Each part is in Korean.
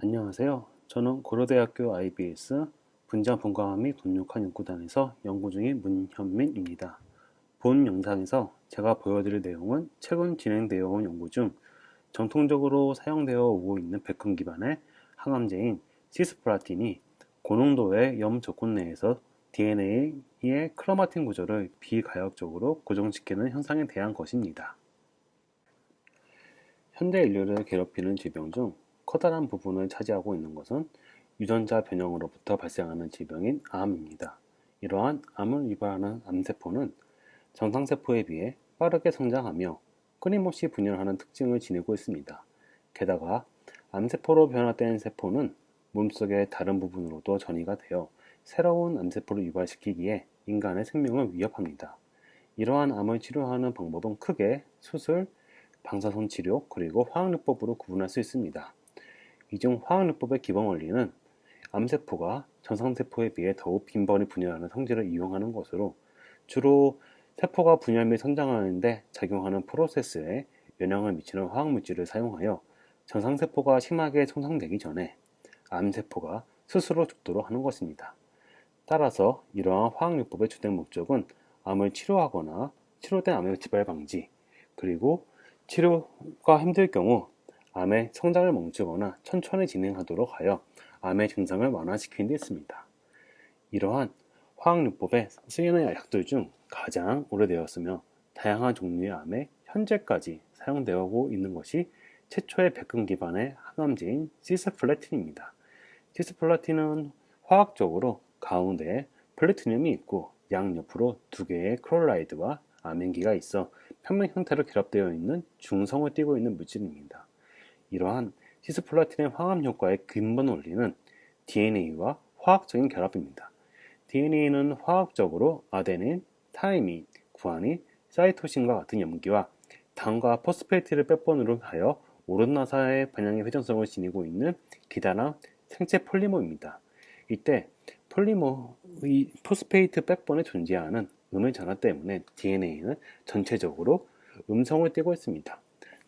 안녕하세요. 저는 고려대학교 IBS 분자분광학 및 동력학 연구단에서 연구 중인 문현민입니다. 본 영상에서 제가 보여드릴 내용은 최근 진행되어 온 연구 중 전통적으로 사용되어 오고 있는 백금 기반의 항암제인 시스플라틴이 고농도의 염 조건 내에서 DNA의 크로마틴 구조를 비가역적으로 고정시키는 현상에 대한 것입니다. 현대 인류를 괴롭히는 질병 중 커다란 부분을 차지하고 있는 것은 유전자 변형으로부터 발생하는 질병인 암입니다. 이러한 암을 유발하는 암세포는 정상세포에 비해 빠르게 성장하며 끊임없이 분열하는 특징을 지니고 있습니다. 게다가 암세포로 변화된 세포는 몸속의 다른 부분으로도 전이가 되어 새로운 암세포를 유발시키기에 인간의 생명을 위협합니다. 이러한 암을 치료하는 방법은 크게 수술, 방사선 치료, 그리고 화학요법으로 구분할 수 있습니다. 이 중 화학요법의 기본 원리는 암세포가 정상세포에 비해 더욱 빈번히 분열하는 성질을 이용하는 것으로 주로 세포가 분열 및 성장하는 데 작용하는 프로세스에 영향을 미치는 화학물질을 사용하여 정상세포가 심하게 손상되기 전에 암세포가 스스로 죽도록 하는 것입니다. 따라서 이러한 화학요법의 주된 목적은 암을 치료하거나 치료된 암의 재발 방지, 그리고 치료가 힘들 경우 암의 성장을 멈추거나 천천히 진행하도록 하여 암의 증상을 완화시키는 데 있습니다. 이러한 화학요법에 쓰이는 약들 중 가장 오래되었으며 다양한 종류의 암에 현재까지 사용되고 있는 것이 최초의 백금 기반의 항암제인 시스플래틴입니다. 시스플라틴은 화학적으로 가운데에 플래티늄이 있고 양옆으로 두 개의 클로라이드와 암행기가 있어 평면 형태로 결합되어 있는 중성을 띠고 있는 물질입니다. 이러한 시스플라틴의 화학 효과의 근본 원리는 DNA와 화학적인 결합입니다. DNA는 화학적으로 아데닌, 타이민, 구아닌, 사이토신과 같은 염기와 당과 포스페이트를 백본으로 하여 오른나사의 방향의 회전성을 지니고 있는 기다란 생체 폴리머입니다. 이때 폴리머의 포스페이트 백본에 존재하는 음의 전하 때문에 DNA는 전체적으로 음성을 띠고 있습니다.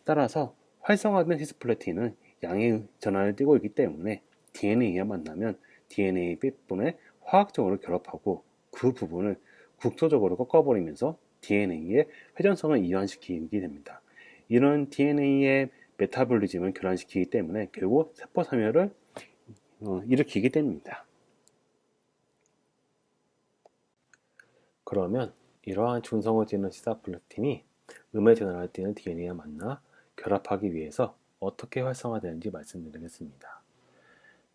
따라서 활성화된 시스플래틴은 양의 전하를 띠고 있기 때문에 DNA와 만나면 DNA 백본에 화학적으로 결합하고 그 부분을 국소적으로 꺾어버리면서 DNA의 회전성을 이완시키게 됩니다. 이런 DNA의 메타볼리즘을 교란시키기 때문에 결국 세포 사멸을 일으키게 됩니다. 그러면 이러한 중성을 띠는 시스플라틴이 음의 전하를 띠는 DNA와 만나 결합하기 위해서 어떻게 활성화되는지 말씀드리겠습니다.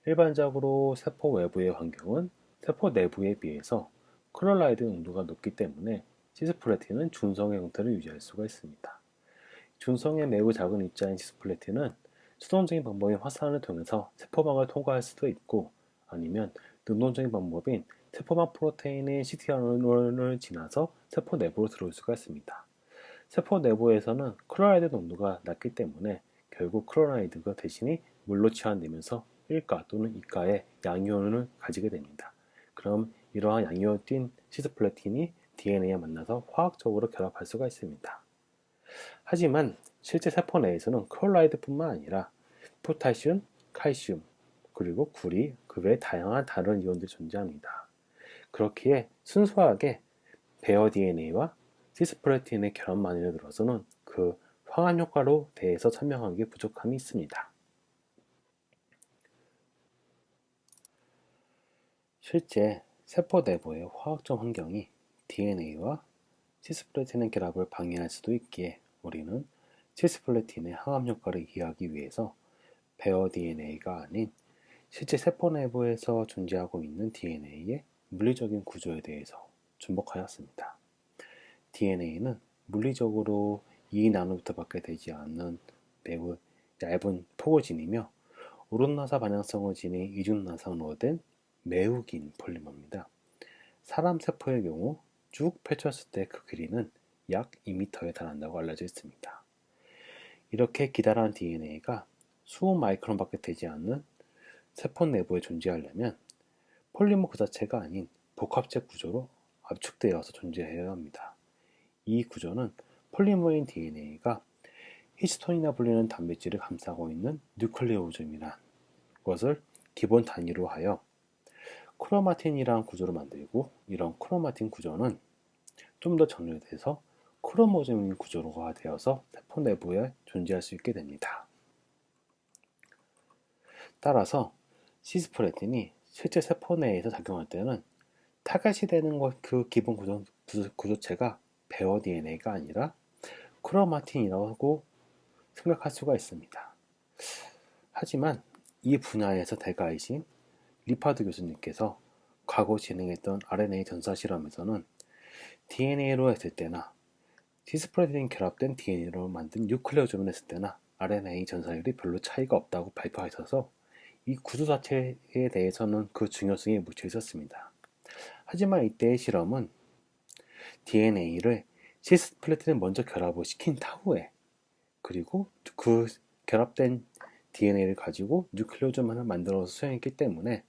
일반적으로 세포 외부의 환경은 세포 내부에 비해서 클로라이드 농도가 높기 때문에 시스플래틴은 중성의 형태를 유지할 수가 있습니다. 중성의 매우 작은 입자인 시스플래틴은 수동적인 방법인 화산을 통해서 세포막을 통과할 수도 있고 아니면 능동적인 방법인 세포막 프로테인인 시티아론을 지나서 세포 내부로 들어올 수가 있습니다. 세포 내부에서는 클로라이드 농도가 낮기 때문에 결국 클로라이드가 대신이 물로 치환되면서 1가 또는 2가의 양이온을 가지게 됩니다. 그럼 이러한 양이온 띤 시스플래틴이 DNA에 만나서 화학적으로 결합할 수가 있습니다. 하지만 실제 세포 내에서는 클로라이드뿐만 아니라 포타슘, 칼슘, 그리고 구리, 그 외 다양한 다른 이온들이 존재합니다. 그렇기에 순수하게 베어 DNA와 시스플래틴의 결합만을 들어서는 그 화학 효과로 대해서 설명하기 부족함이 있습니다. 실제 세포 내부의 화학적 환경이 DNA와 시스플래틴의 결합을 방해할 수도 있기에 우리는 시스플래틴의 항암 효과를 이해하기 위해서 베어 DNA가 아닌 실제 세포 내부에서 존재하고 있는 DNA의 물리적인 구조에 대해서 주목하였습니다. DNA는 물리적으로 2나노미터밖에 되지 않는 매우 얇은 포고진이며 오른나사 방향성을 지닌 이중나선으로 된 매우 긴 폴리머입니다. 사람 세포의 경우 쭉 펼쳤을 때 그 길이는 약 2m에 달한다고 알려져 있습니다. 이렇게 기다란 DNA가 수십 마이크론밖에 되지 않는 세포 내부에 존재하려면 폴리머 그 자체가 아닌 복합체 구조로 압축되어서 존재해야 합니다. 이 구조는 폴리머인 DNA가 히스톤이라 불리는 단백질을 감싸고 있는 뉴클레오즘이란 그것을 기본 단위로 하여 크로마틴이라는 구조를 만들고, 이런 크로마틴 구조는 좀 더 정렬돼서 크로모즘 구조로가 되어서 세포 내부에 존재할 수 있게 됩니다. 따라서 시스플레틴이 실제 세포 내에서 작용할 때는 타겟이 되는 그 기본 구조체가 베어 DNA가 아니라 크로마틴이라고 생각할 수가 있습니다. 하지만 이 분야에서 대가이신 리파드 교수님께서 과거 진행했던 RNA 전사 실험에서는 DNA로 했을 때나 시스플레틴이 결합된 DNA로 만든 뉴클레오즘을 했을 때나 RNA 전사율이 별로 차이가 없다고 발표하셔서 이 구조 자체에 대해서는 그 중요성이 묻혀 있었습니다. 하지만 이때의 실험은 DNA를 시스플레틴에 먼저 결합을 시킨 타후에, 그리고 그 결합된 DNA를 가지고 뉴클레오즘 하나 만들어서 수행했기 때문에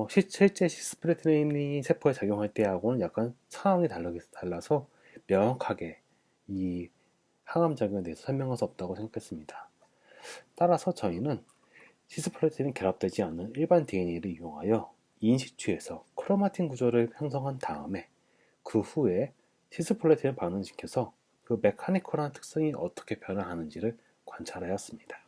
실제 시스플레틴이 세포에 작용할 때하고는 약간 상황이 달라서 명확하게 이 항암작용에 대해서 설명할 수 없다고 생각했습니다. 따라서 저희는 시스플레틴이 결합되지 않는 일반 DNA를 이용하여 인시추에서 크로마틴 구조를 형성한 다음에 그 후에 시스플레틴을 반응시켜서 그 메카니컬한 특성이 어떻게 변화하는지를 관찰하였습니다.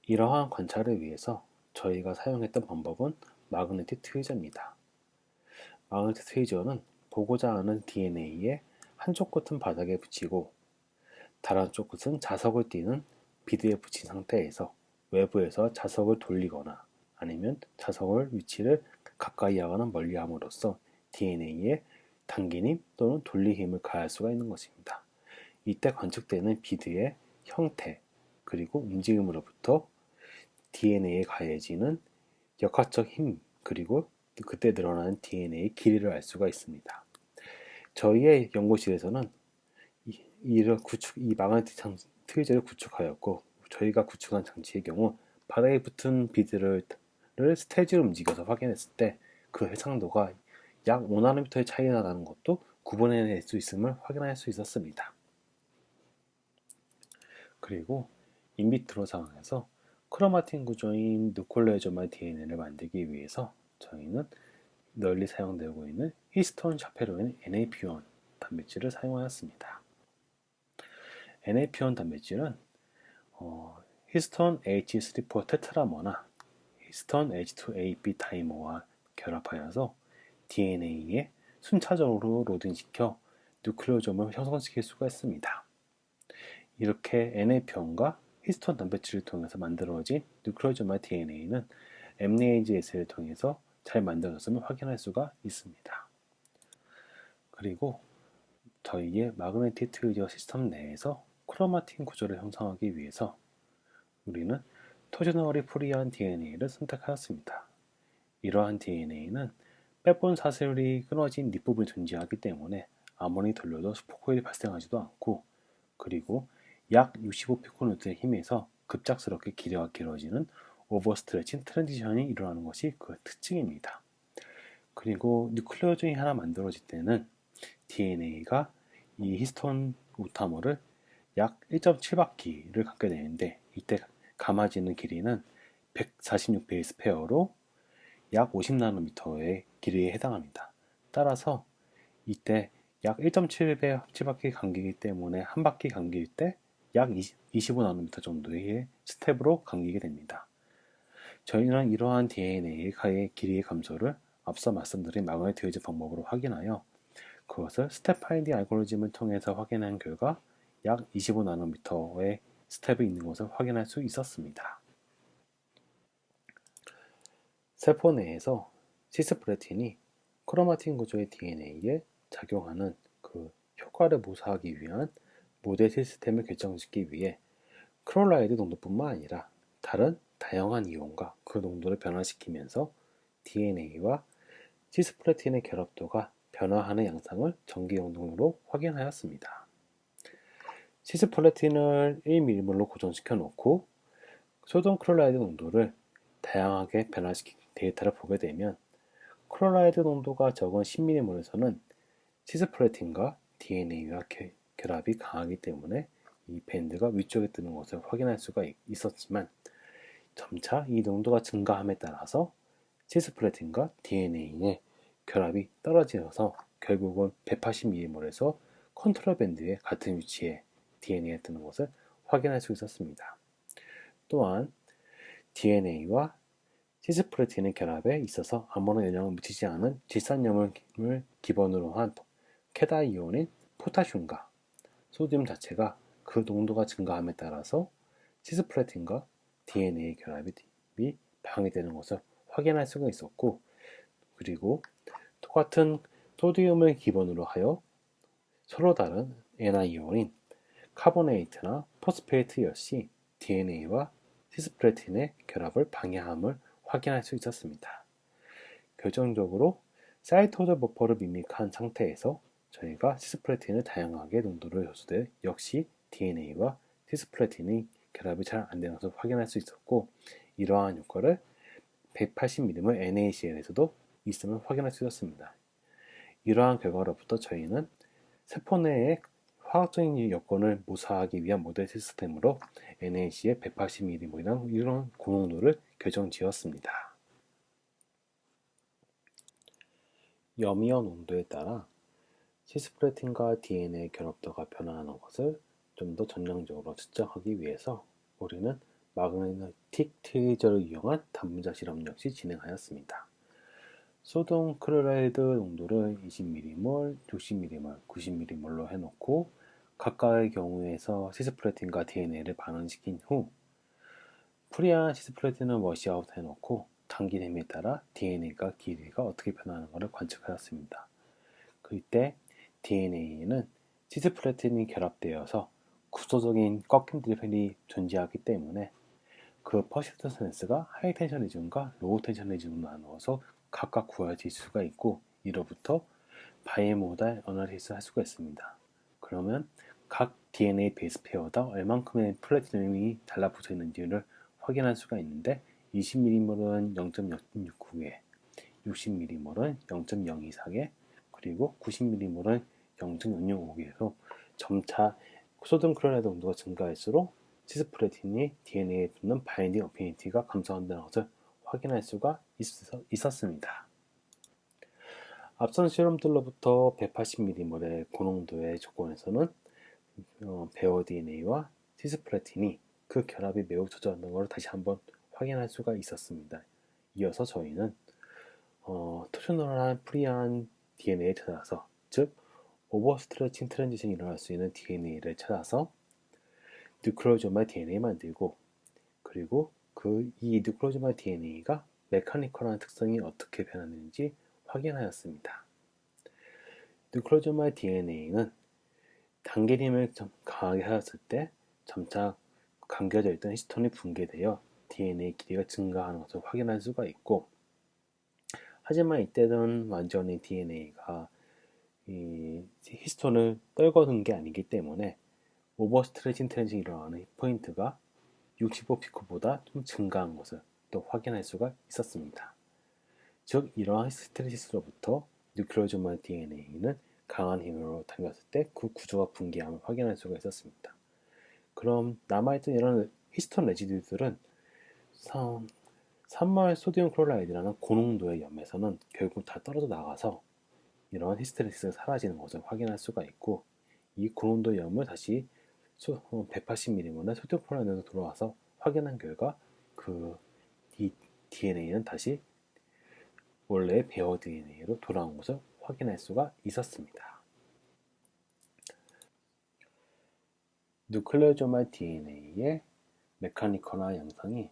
이러한 관찰을 위해서 저희가 사용했던 방법은 마그네틱 트위저입니다. 마그네틱 트위저는 보고자 하는 DNA의 한쪽 끝은 바닥에 붙이고 다른 한쪽 끝은 자석을 띄는 비드에 붙인 상태에서 외부에서 자석을 돌리거나 아니면 자석을 위치를 가까이 하거나 멀리 함으로써 DNA에 당긴 또는 돌리 힘을 가할 수가 있는 것입니다. 이때 관측되는 비드의 형태 그리고 움직임으로부터 DNA에 가해지는 역학적 힘 그리고 그때 늘어나는 DNA의 길이를 알 수가 있습니다. 저희의 연구실에서는 이 마그네틱 트위저를 구축하였고, 저희가 구축한 장치의 경우 바닥에 붙은 비드를 스테지로 움직여서 확인했을 때 그 해상도가 약 5나노미터의 차이가 나는 것도 구분해낼 수 있음을 확인할 수 있었습니다. 그리고 인비트로 상황에서 크로마틴 구조인 누클레오조말 DNA를 만들기 위해서 저희는 널리 사용되고 있는 히스톤 샤페로인 NAP1 단백질을 사용하였습니다. NAP1 단백질은 히스톤 H3,4 테트라머나 히스톤 H2AP 다이머와 결합하여서 DNA에 순차적으로 로딩시켜 누클레오점을 형성시킬 수가 있습니다. 이렇게 NAP1과 히스톤 단백질을 통해서 만들어진 누클레오점의 DNA는 엠리에이지에스를 통해서 잘 만들어졌음을 확인할 수가 있습니다. 그리고 저희의 마그네틱 트위저 시스템 내에서 크로마틴 구조를 형성하기 위해서 우리는 토지너리 프리한 DNA를 선택하였습니다. 이러한 DNA는 백본 사슬이 끊어진 뒷부분이 존재하기 때문에 아무리 돌려도 스포코일이 발생하지도 않고, 그리고 약 65피코뉴턴의 힘에서 급작스럽게 길이가 길어지는 오버스트레칭 트랜지션이 일어나는 것이 그 특징입니다. 그리고 뉴클레오즘이 하나 만들어질 때는 DNA가 이 히스톤 오타머를 약 1.7바퀴를 갖게 되는데, 이때 감아지는 길이는 146베이스 페어로 약 50나노미터의 길이에 해당합니다. 따라서 이때 약 1.7바퀴 감기기 때문에 한 바퀴 감길 때 약 25나노미터 정도의 스텝으로 감기게 됩니다. 저희는 이러한 DNA의 길이의 감소를 앞서 말씀드린 마그네틱 트위저 방법으로 확인하여 그것을 스텝 파인딩 알고리즘을 통해서 확인한 결과 약 25나노미터의 스텝이 있는 것을 확인할 수 있었습니다. 세포 내에서 시스플레틴이 크로마틴 구조의 DNA에 작용하는 그 효과를 모사하기 위한 모델 시스템을 결정짓기 위해 크롤라이드 농도뿐만 아니라 다른 다양한 이온과 그 농도를 변화시키면서 DNA와 시스플레틴의 결합도가 변화하는 양상을 전기용동으로 확인하였습니다. 시스플레틴을 1mm몰로 고정시켜 놓고 소듐 크롤라이드 농도를 다양하게 변화시킨 데이터를 보게 되면 크롤라이드 농도가 적은 10mm몰에서는 시스플레틴과 DNA와 결합이 강하기 때문에 이 밴드가 위쪽에 뜨는 것을 확인할 수가 있었지만 점차 이 농도가 증가함에 따라서 시스플래틴과 DNA의 결합이 떨어지어서 결국은 180mm몰에서 컨트롤 밴드의 같은 위치에 DNA가 뜨는 것을 확인할 수 있었습니다. 또한 DNA와 시스플래틴의 결합에 있어서 아무런 영향을 미치지 않은 질산염을 기본으로 한 케다이온인 포타슘과 소듐 자체가 그 농도가 증가함에 따라서 시스플래틴과 DNA 결합이 방해되는 것을 확인할 수가 있었고, 그리고 똑같은 소디움을 기본으로 하여 서로 다른 Ni이온인 카보네이트나 포스페이트 역시 DNA와 시스플래틴의 결합을 방해함을 확인할 수 있었습니다. 결정적으로 사이토저 버퍼를 밋밋한 상태에서 저희가 시스플래틴을 다양하게 농도를 요소돼 역시 DNA와 시스플래틴의 결합이 잘 안되는 것을 확인할 수 있었고, 이러한 효과를 180mm물 NaCl에서도 있음을 확인할 수 있었습니다. 이러한 결과로부터 저희는 세포 내의 화학적인 여건을 모사하기 위한 모델 시스템으로 NaC의 180mm물이라는 이런 고농도를 결정지었습니다. 염이온 온도에 따라 시스플래틴과 DNA 결합도가 변화하는 것을 좀 더 전향적으로 측정하기 위해서 우리는 마그네틱 트레이저를 이용한 단분자 실험 역시 진행하였습니다. 소듐 클로라이드 농도를 20mm몰, 60mm몰, 90mm몰로 해놓고 각각의 경우에서 시스플래틴과 DNA를 반응시킨 후 프리한 시스플래틴을 워시아웃 해놓고 당기됨에 따라 DNA가 길이가 어떻게 변하는 것을 관측하였습니다. 그때 DNA는 시스플래틴이 결합되어서 구조적인 꺾임들이 존재하기 때문에 그 퍼시스턴스가 하이 텐션 리즘과 로우 텐션 리즘으로 나누어서 각각 구해질 수가 있고, 이로부터 바이모달 어널리시스를 할 수가 있습니다. 그러면 각 DNA 베이스 페어다 얼만큼의 플래티넘이 달라붙어 있는지를 확인할 수가 있는데 20mm몰은 0.069개, 60mm몰은 0.024개, 그리고 90mm몰은 0.065개로 점차 소듐 클로라이드 농도가 증가할수록 시스플래틴이 DNA에 붙는 바인딩 어피니티가 감소한다는 것을 확인할 수가 있었습니다. 앞선 실험들로부터 180mm몰의 고농도의 조건에서는 베어 DNA와 시스플래틴이 그 결합이 매우 저조하다는 것을 다시 한번 확인할 수가 있었습니다. 이어서 저희는 토셔널한 프리한 DNA를 찾아서, 즉 오버스트레칭 트랜지션이 일어날 수 있는 DNA를 찾아서 뉴클레오조말 DNA 만들고, 그리고 이 뉴클레오조말 DNA가 메카니컬한 특성이 어떻게 변하는지 확인하였습니다. 뉴클레오조말 DNA는 단계림을 강하게 하였을 때 점차 감겨져 있던 히스톤이 붕괴되어 DNA 길이가 증가하는 것을 확인할 수가 있고, 하지만 이때는 완전히 DNA가 이 히스톤을 떨궈둔 게 아니기 때문에 오버스트레칭 트렌징이 일어나는 포인트가 65피코보다 좀 증가한 것을 또 확인할 수가 있었습니다. 즉 이러한 히스테리시스로부터 뉴클레오조말 DNA는 강한 힘으로 당겼을 때 그 구조가 붕괴함을 확인할 수가 있었습니다. 그럼 남아있던 이런 히스톤 레지듀들은 산말 소디움 클로라이드라는 고농도의 염에서는 결국 다 떨어져 나가서 이러한 히스테리시스가 사라지는 것을 확인할 수가 있고, 이 고농도 염을 다시 180mm몰의 소듐 클로라이드로 돌아와서 확인한 결과 이 DNA는 다시 원래의 베어 DNA로 돌아온 것을 확인할 수가 있었습니다. 뉴클레오조말 DNA의 메카니컬한 양상이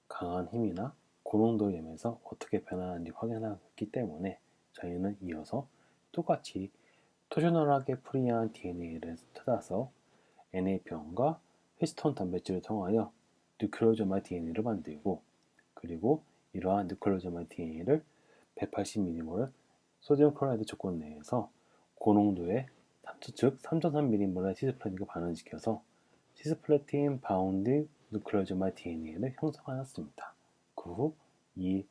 강한 힘이나 고농도 염에서 어떻게 변하는지 확인하기 때문에 저희는 이어서 똑같이 토셔널하게 프리한 DNA를 찾아서 NA병과 히스톤 단백질을 통하여 뉴클레오조말 DNA를 만들고, 그리고 이러한 뉴클레오조말 DNA를 180mm몰 소듐 클로라이드 조건 내에서 고농도의 즉 3.3mm몰의 시스플래틴과 반응시켜서 시스플래틴 바운드 뉴클레오조말 DNA를 형성하였습니다. 그 후 이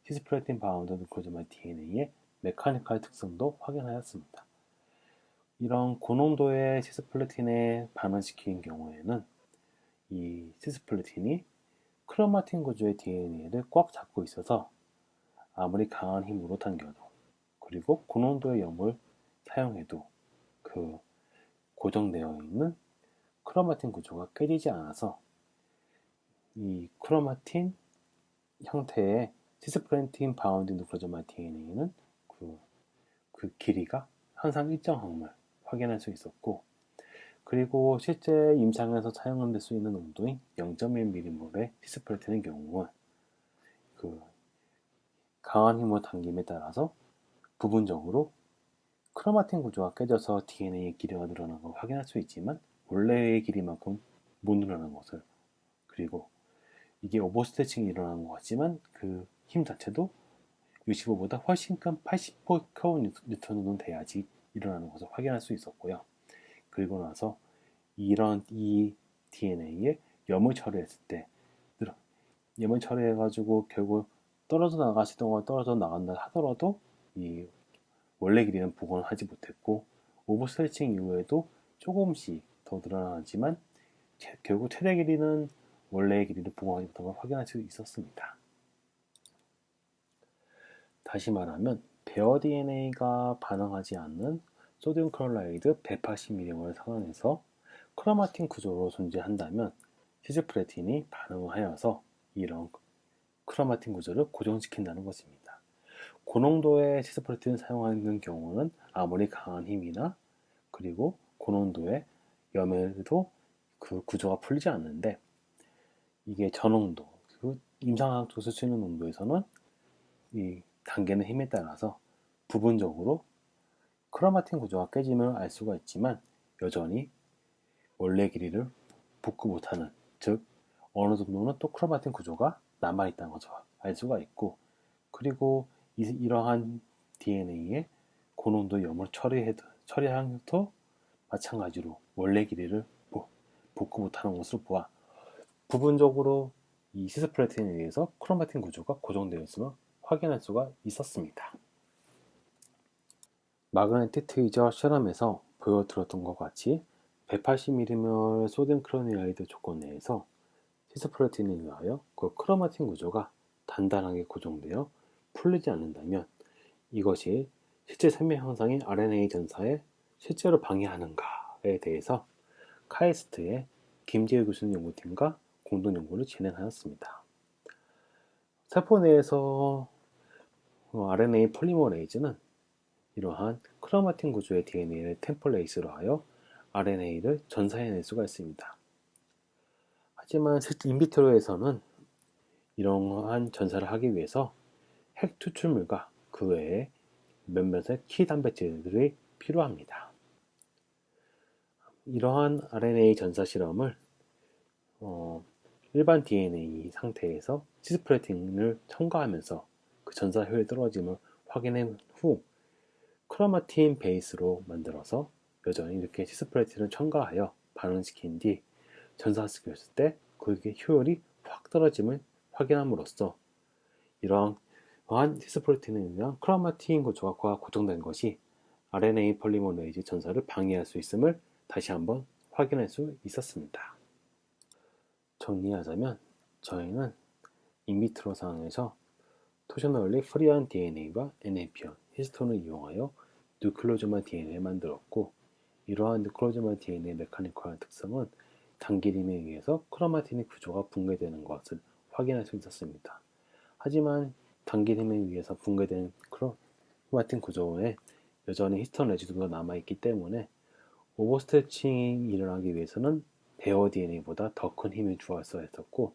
시스플래틴 바운드 뉴클레오조말 DNA의 메카니컬 특성도 확인하였습니다. 이런 고농도의 시스플래틴에 반응시킨 경우에는 이 시스플래틴이 크로마틴 구조의 DNA를 꽉 잡고 있어서 아무리 강한 힘으로 당겨도, 그리고 고농도의 염을 사용해도 그 고정되어 있는 크로마틴 구조가 깨지지 않아서 이 크로마틴 형태의 시스프렌틴 바운드 누클레오조말 DNA는 그 길이가 항상 일정함을 확인할 수 있었고, 그리고 실제 임상에서 사용될 수 있는 농도인 0.1mm의 시스프레틴의 경우는 그 강한 힘으로 당김에 따라서 부분적으로 크로마틴 구조가 깨져서 DNA의 길이가 늘어나는 걸 확인할 수 있지만 원래의 길이만큼 못 늘어나는 것을, 그리고 이게 오버스트레칭이 일어나는 것 같지만 그 힘 자체도 65보다 훨씬 큰 80kN 정도는 돼야지 일어나는 것을 확인할 수 있었고요. 그리고 나서 이 DNA에 염을 처리했을 때 염을 처리해가지고 결국 떨어져 나가시던 떨어져 나간다 하더라도 이 원래 길이는 복원을 하지 못했고, 오버 스트레칭 이후에도 조금씩 더 늘어나지만 결국 최대 길이는 원래의 길이를 복원하지 못한 걸 확인할 수 있었습니다. 다시 말하면 베어 DNA가 반응하지 않는 소듐 클로라이드 180mg을 선언해서 크로마틴 구조로 존재한다면 시스프레틴이 반응하여서 이런 크로마틴 구조를 고정시킨다는 것입니다. 고농도의 시스프레틴을 사용하는 경우는 아무리 강한 힘이나 그리고 고농도의 염에도 그 구조가 풀리지 않는데, 이게 저농도, 그 임상학적으로 쓸 수 있는 농도에서는 이 당기는 힘에 따라서 부분적으로 크로마틴 구조가 깨짐을 알 수가 있지만 여전히 원래 길이를 복구 못하는, 즉 어느 정도는 또 크로마틴 구조가 남아있다는 것을 알 수가 있고, 그리고 이러한 DNA에 고농도 염을 처리하면서 마찬가지로 원래 길이를 복구 못하는 것으로 보아 부분적으로 이 시스프레틴에 의해서 크로마틴 구조가 고정되어 있음을 확인할 수가 있었습니다. 마그네틱 트위저 실험에서 보여드렸던 것 같이 180mm 소듐 클로라이드 조건 내에서 시스프레틴에 의하여 그 크로마틴 구조가 단단하게 고정되어 풀리지 않는다면 이것이 실제 생명 현상인 RNA 전사에 실제로 방해하는가에 대해서 카이스트의 김재우 교수님 연구팀과 공동 연구를 진행하였습니다. 세포 내에서 RNA 폴리머레이즈는 이러한 크로마틴 구조의 DNA를 템플레이스로 하여 RNA를 전사해낼 수가 있습니다. 하지만 실제 인비트로에서는 이러한 전사를 하기 위해서 핵 추출물과 그 외에 몇몇의 키 단백질들이 필요합니다. 이러한 RNA 전사 실험을 일반 DNA 상태에서 시스프레틴을 첨가하면서 그 전사 효율이 떨어짐을 확인한 후 크로마틴 베이스로 만들어서 여전히 이렇게 시스프레틴을 첨가하여 반응시킨 뒤 전사시켰을 때 그게 효율이 확 떨어짐을 확인함으로써 이러한 시스프레틴에 의한 크로마틴 구조가 고정된 것이 RNA 폴리머레이즈 전사를 방해할 수 있음을 다시 한번 확인할 수 있었습니다. 정리하자면 저희는 인비트로 상황에서 토셔널리 프리한 DNA와 NAP원, 히스톤을 이용하여 누클레오조말 DNA를 만들었고, 이러한 누클레오조말 DNA 메카니컬한 특성은 당기림에 의해서 크로마틴의 구조가 붕괴되는 것을 확인할 수 있었습니다. 하지만 당기림에 의해서 붕괴된 크로마틴 구조에 여전히 히스톤 레지두가 남아있기 때문에 오버스트레칭이 일어나기 위해서는 베어 DNA보다 더 큰 힘을 주었어야 했었고,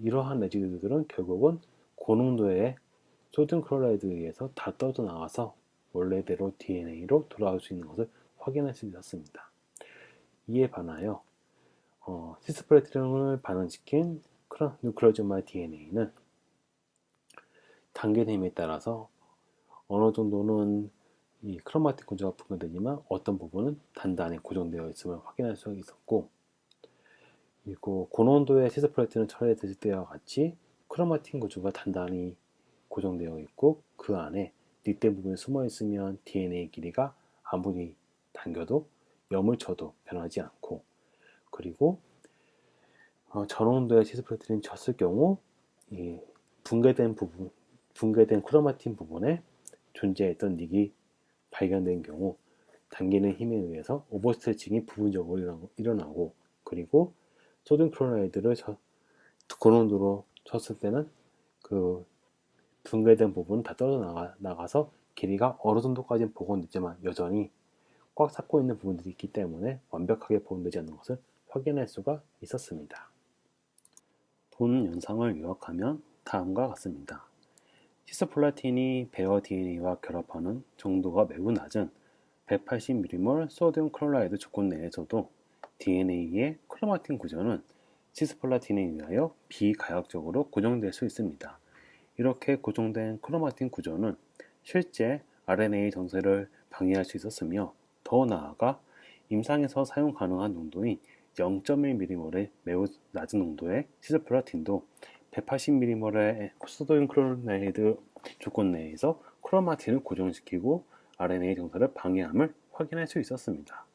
이러한 레지두들은 결국은 고농도의 소듐 클로라이드에 의해서 다 떨어져 나와서 원래대로 DNA로 돌아올 수 있는 것을 확인할 수 있었습니다. 이에 반하여 시스프레틴을 반응시킨 누클레오조말 DNA는 당기는 힘에 따라서 어느 정도는 이 크로마틴 구조가 붕괴되지만 어떤 부분은 단단히 고정되어 있음을 확인할 수 있었고, 그리고 고농도의 시스프레틴을 처리했을 때와 같이 크로마틴 구조가 단단히 고정되어 있고 그 안에 닉대 부분이 숨어 있으면 DNA 길이가 아무리 당겨도 염을 쳐도 변하지 않고, 그리고 저濃도의 시스프로틴이 졌을 경우 이 붕괴된 크로마틴 부분에 존재했던 닉이 발견된 경우 당기는 힘에 의해서 오버스트레칭이 부분적으로 일어나고, 그리고 소듐 클로라이드를 고농도로 쳤을 때는 그 붕괴된 부분은 다 떨어져 나가서 길이가 어느 정도까지는 복원되지만 여전히 꽉 잡고 있는 부분들이 있기 때문에 완벽하게 복원되지 않는 것을 확인할 수가 있었습니다. 본 영상을 요약하면 다음과 같습니다. 시스플라틴이 베어 DNA와 결합하는 정도가 매우 낮은 180mm몰 소듐 클로라이드 조건 내에서도 DNA의 크로마틴 구조는 시스플라틴에 의하여 비가역적으로 고정될 수 있습니다. 이렇게 고정된 크로마틴 구조는 실제 RNA 정세를 방해할 수 있었으며, 더 나아가 임상에서 사용 가능한 농도인 0.1mm몰의 매우 낮은 농도의 시스플라틴도 180mm몰의 소듐 클로라이드 조건 내에서 크로마틴을 고정시키고 RNA 정사를 방해함을 확인할 수 있었습니다.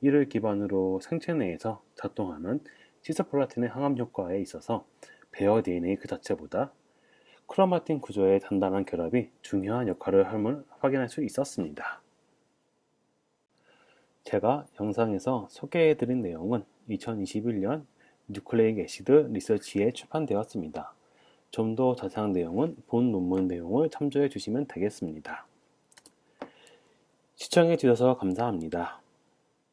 이를 기반으로 생체 내에서 작동하는 시스플라틴의 항암 효과에 있어서 베어 DNA 그 자체보다 크로마틴 구조의 단단한 결합이 중요한 역할을 함을 확인할 수 있었습니다. 제가 영상에서 소개해드린 내용은 2021년 뉴클레익 애시드 리서치에 출판되었습니다. 좀 더 자세한 내용은 본 논문 내용을 참조해 주시면 되겠습니다. 시청해 주셔서 감사합니다.